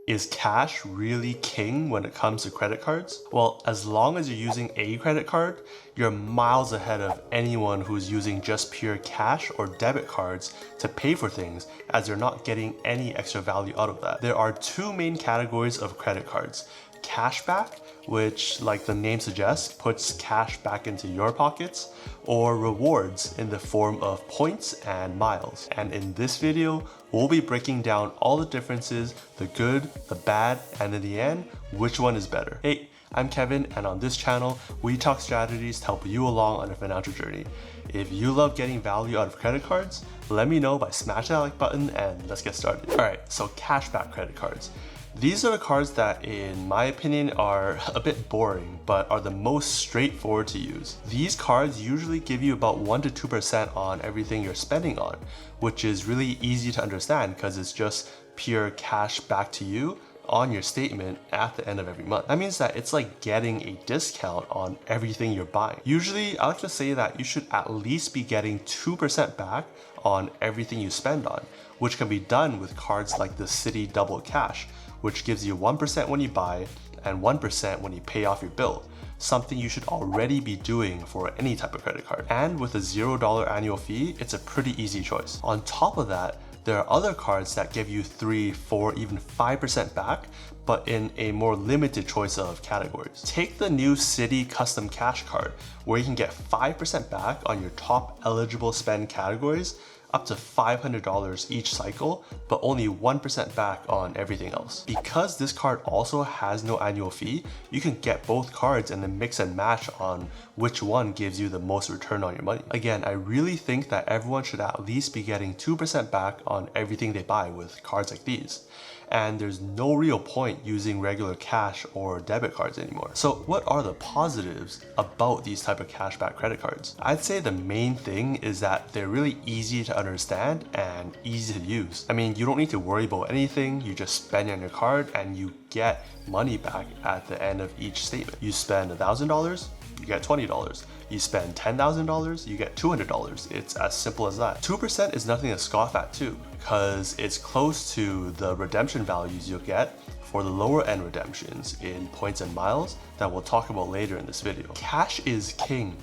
Is cash really king when it comes to credit cards? Well, as long as you're using a credit card, you're miles ahead of anyone who's using just pure cash or debit cards to pay for things, as you're not getting any extra value out of that. There are two main categories of credit cards. Cashback, which, like the name suggests, puts cash back into your pockets, or rewards in the form of points and miles. And in this video, we'll be breaking down all the differences, the good, the bad, and in the end, which one is better. Hey, I'm Kevin, and on this channel, we talk strategies to help you along on a financial journey. If you love getting value out of credit cards, let me know by smashing that like button and let's get started. Alright, so cashback credit cards. These are the cards that, in my opinion, are a bit boring, but are the most straightforward to use. These cards usually give you about 1 to 2% on everything you're spending on, which is really easy to understand because it's just pure cash back to you on your statement at the end of every month. That means that it's like getting a discount on everything you're buying. Usually, I like to say that you should at least be getting 2% back on everything you spend on, which can be done with cards like the Citi Double Cash, which gives you 1% when you buy and 1% when you pay off your bill, something you should already be doing for any type of credit card. And with a $0 annual fee, it's a pretty easy choice. On top of that, there are other cards that give you 3, 4, even 5% back, but in a more limited choice of categories. Take the new Citi Custom Cash card, where you can get 5% back on your top eligible spend categories, up to $500 each cycle, but only 1% back on everything else. Because this card also has no annual fee, you can get both cards and then mix and match on which one gives you the most return on your money. Again, I really think that everyone should at least be getting 2% back on everything they buy with cards like these. And there's no real point using regular cash or debit cards anymore. So what are the positives about these type of cashback credit cards? I'd say the main thing is that they're really easy to understand and easy to use. I mean, you don't need to worry about anything. You just spend on your card and you get money back at the end of each statement. You spend $1,000, you get $20. You spend $10,000, you get $200. It's as simple as that. 2% is nothing to scoff at too, because it's close to the redemption values you'll get for the lower end redemptions in points and miles that we'll talk about later in this video. Cash is king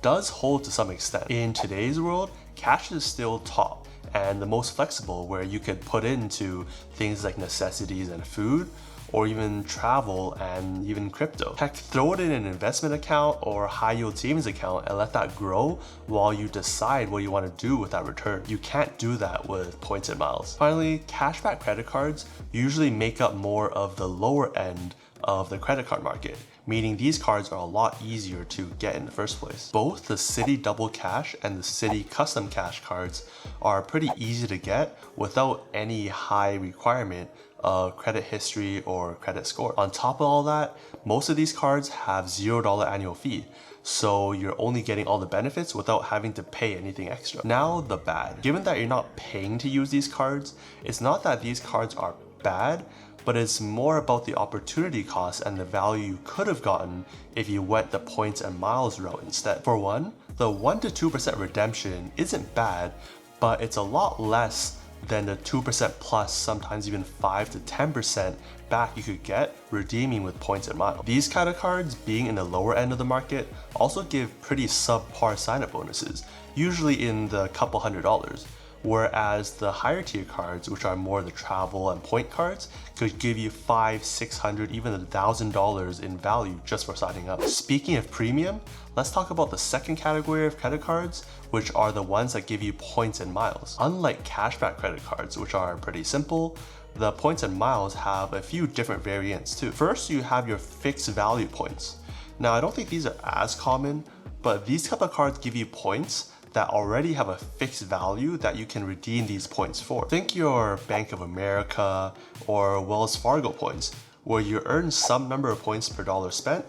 does hold to some extent. In today's world, cash is still top and the most flexible, where you could put into things like necessities and food, or even travel and even crypto. Heck, throw it in an investment account or high yield savings account and let that grow while you decide what you want to do with that return. You can't do that with points and miles. Finally, cashback credit cards usually make up more of the lower end of the credit card market, meaning these cards are a lot easier to get in the first place. Both the Citi Double Cash and the Citi Custom Cash cards are pretty easy to get without any high requirement of credit history or credit score. On top of all that, most of these cards have $0 annual fee, so you're only getting all the benefits without having to pay anything extra. Now the bad. Given that you're not paying to use these cards, it's not that these cards are bad, but it's more about the opportunity cost and the value you could have gotten if you went the points and miles route instead. For one, the 1 to 2% redemption isn't bad, but it's a lot less than the 2% plus, sometimes even 5 to 10% back you could get redeeming with points and miles. These kind of cards, being in the lower end of the market, also give pretty subpar sign-up bonuses, usually in the couple $100. Whereas the higher tier cards, which are more the travel and point cards, could give you $500, $600, even $1,000 in value just for signing up. Speaking of premium, let's talk about the second category of credit cards, which are the ones that give you points and miles. Unlike cashback credit cards, which are pretty simple, the points and miles have a few different variants too. First, you have your fixed value points. Now, I don't think these are as common, but these type of cards give you points that already have a fixed value that you can redeem these points for. Think your Bank of America or Wells Fargo points, where you earn some number of points per dollar spent,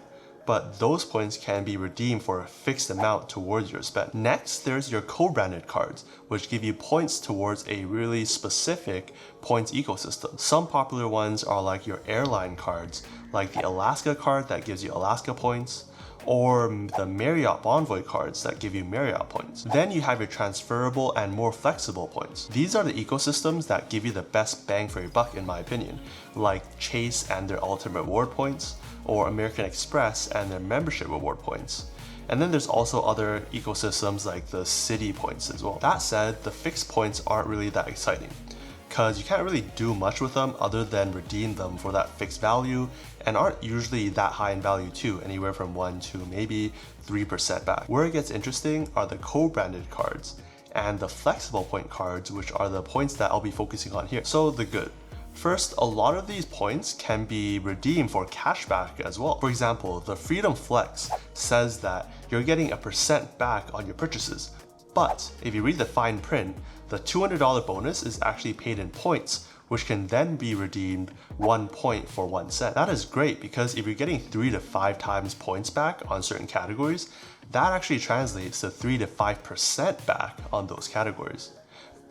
but those points can be redeemed for a fixed amount towards your spend. Next, there's your co-branded cards, which give you points towards a really specific points ecosystem. Some popular ones are like your airline cards, like the Alaska card that gives you Alaska points, or the Marriott Bonvoy cards that give you Marriott points. Then you have your transferable and more flexible points. These are the ecosystems that give you the best bang for your buck in my opinion, like Chase and their Ultimate Reward points, or American Express and their membership reward points. And then there's also other ecosystems like the Citi points as well. That said, the fixed points aren't really that exciting, because you can't really do much with them other than redeem them for that fixed value, and aren't usually that high in value too, anywhere from 1 to maybe 3% back. Where it gets interesting are the co-branded cards and the flexible point cards, which are the points that I'll be focusing on here. So the good. First, a lot of these points can be redeemed for cashback as well. For example, the Freedom Flex says that you're getting 1% back on your purchases. But if you read the fine print, the $200 bonus is actually paid in points, which can then be redeemed 1 point for 1 cent. That is great because if you're getting 3 to 5 times points back on certain categories, that actually translates to 3 to 5% back on those categories.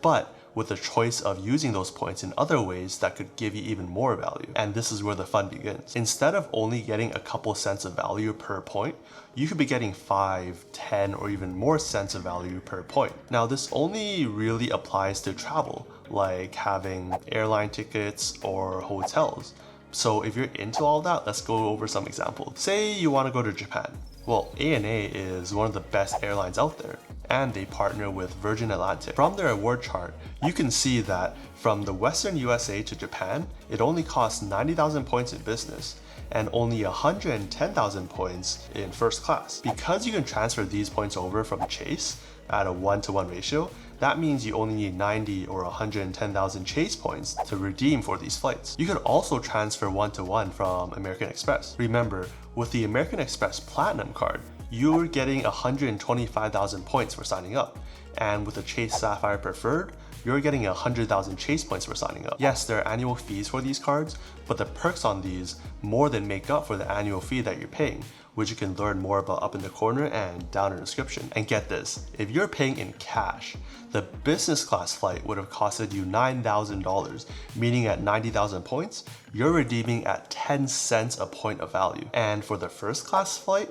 But with the choice of using those points in other ways that could give you even more value. And this is where the fun begins. Instead of only getting a couple cents of value per point, you could be getting 5, 10, or even more cents of value per point. Now this only really applies to travel, like having airline tickets or hotels. So if you're into all that, let's go over some examples. Say you want to go to Japan. Well, ANA is one of the best airlines out there, and they partner with Virgin Atlantic. From their award chart, you can see that from the Western USA to Japan, it only costs 90,000 points in business and only 110,000 points in first class. Because you can transfer these points over from Chase at a 1-to-1 ratio, that means you only need 90 or 110,000 Chase points to redeem for these flights. You could also transfer 1-to-1 from American Express. Remember, with the American Express Platinum card, you're getting 125,000 points for signing up. And with the Chase Sapphire Preferred, you're getting 100,000 Chase points for signing up. Yes, there are annual fees for these cards, but the perks on these more than make up for the annual fee that you're paying, which you can learn more about up in the corner and down in the description. And get this, if you're paying in cash, the business class flight would have costed you $9,000, meaning at 90,000 points, you're redeeming at 10 cents a point of value. And for the first class flight,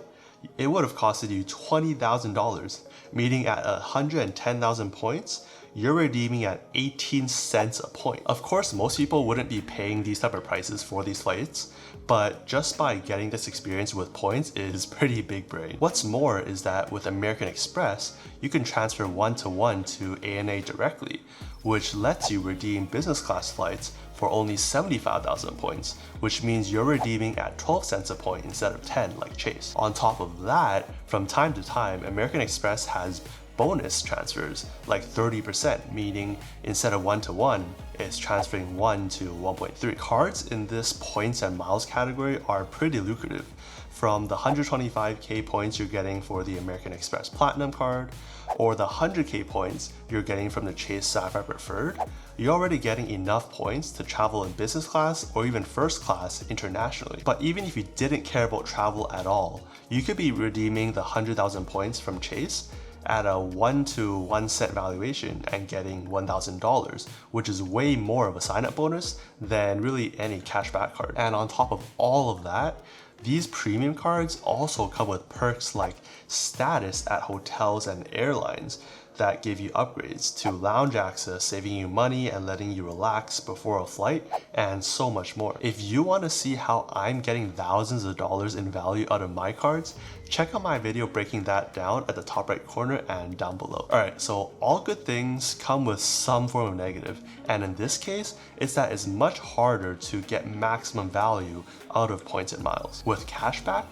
it would have costed you $20,000, meaning at 110,000 points, you're redeeming at 18 cents a point. Of course, most people wouldn't be paying these type of prices for these flights, but just by getting this experience with points is pretty big brain. What's more is that with American Express, you can transfer 1-to-1 to ANA directly, which lets you redeem business class flights for only 75,000 points, which means you're redeeming at 12 cents a point instead of 10 like Chase. On top of that, from time to time, American Express has bonus transfers like 30%, meaning instead of 1-to-1, it's transferring 1 to 1.3. Cards in this points and miles category are pretty lucrative. From the 125k points you're getting for the American Express Platinum card, or the 100k points you're getting from the Chase Sapphire Preferred, you're already getting enough points to travel in business class or even first class internationally. But even if you didn't care about travel at all, you could be redeeming the 100,000 points from Chase at a 1 to 1 cent valuation and getting $1,000, which is way more of a sign-up bonus than really any cashback card. And on top of all of that, these premium cards also come with perks like status at hotels and airlines that give you upgrades to lounge access, saving you money and letting you relax before a flight, and so much more. If you want to see how I'm getting thousands of dollars in value out of my cards, check out my video breaking that down at the top right corner and down below. Alright, so all good things come with some form of negative, and in this case, it's that it's much harder to get maximum value out of points and miles. With cashback,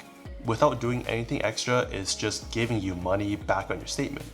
without doing anything extra, it's just giving you money back on your statement.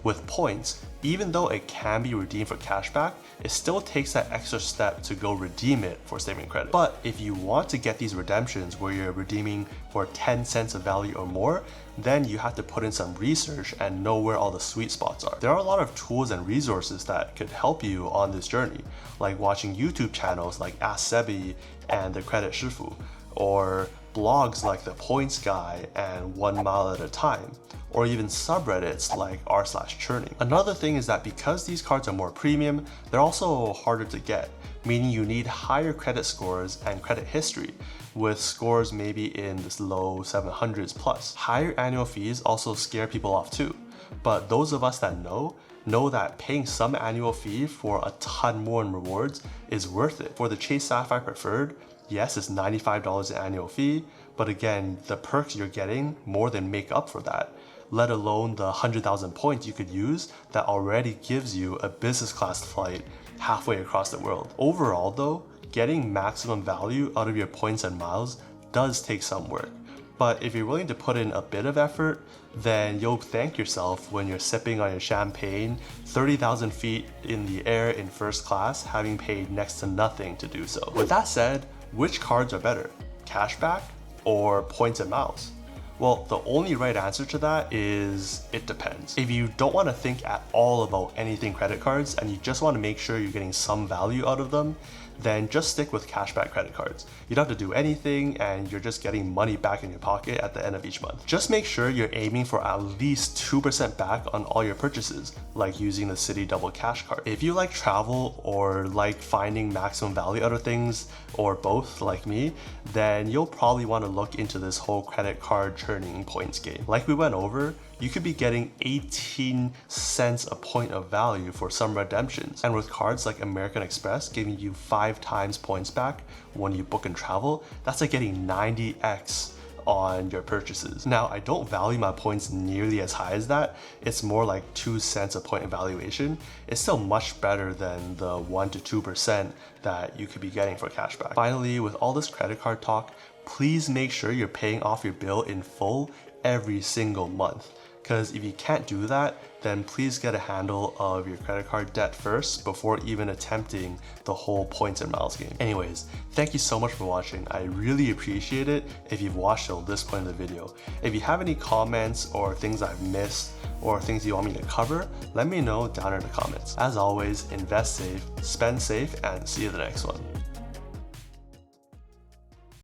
With points, even though it can be redeemed for cashback, it still takes that extra step to go redeem it for statement credit. But if you want to get these redemptions where you're redeeming for 10 cents of value or more, then you have to put in some research and know where all the sweet spots are. There are a lot of tools and resources that could help you on this journey, like watching YouTube channels like AskSebby and the Credit Shifu, or blogs like The Points Guy and 1 Mile at a Time, or even subreddits like r/churning. Another thing is that because these cards are more premium, they're also harder to get, meaning you need higher credit scores and credit history, with scores maybe in this low 700s plus. Higher annual fees also scare people off too, but those of us that know that paying some annual fee for a ton more in rewards is worth it. For the Chase Sapphire Preferred, yes, it's $95 an annual fee, but again, the perks you're getting more than make up for that, let alone the 100,000 points you could use that already gives you a business class flight halfway across the world. Overall though, getting maximum value out of your points and miles does take some work. But if you're willing to put in a bit of effort, then you'll thank yourself when you're sipping on your champagne 30,000 feet in the air in first class, having paid next to nothing to do so. With that said, which cards are better, cashback or points and miles? Well, the only right answer to that is it depends. If you don't want to think at all about anything credit cards and you just want to make sure you're getting some value out of them, then just stick with cashback credit cards. You don't have to do anything and you're just getting money back in your pocket at the end of each month. Just make sure you're aiming for at least 2% back on all your purchases, like using the Citi Double Cash card. If you like travel or like finding maximum value out of things, or both like me, then you'll probably want to look into this whole credit card churning points game. Like we went over, you could be getting 18 cents a point of value for some redemptions. And with cards like American Express giving you 5 times points back when you book and travel, that's like getting 90x on your purchases. Now, I don't value my points nearly as high as that. It's more like 2 cents a point evaluation. It's still much better than the 1 to 2% that you could be getting for cashback. Finally, with all this credit card talk, please make sure you're paying off your bill in full every single month. Because if you can't do that, then please get a handle of your credit card debt first before even attempting the whole points and miles game. Anyways, thank you so much for watching. I really appreciate it if you've watched till this point in the video. If you have any comments or things I've missed or things you want me to cover, let me know down in the comments. As always, invest safe, spend safe, and see you in the next one.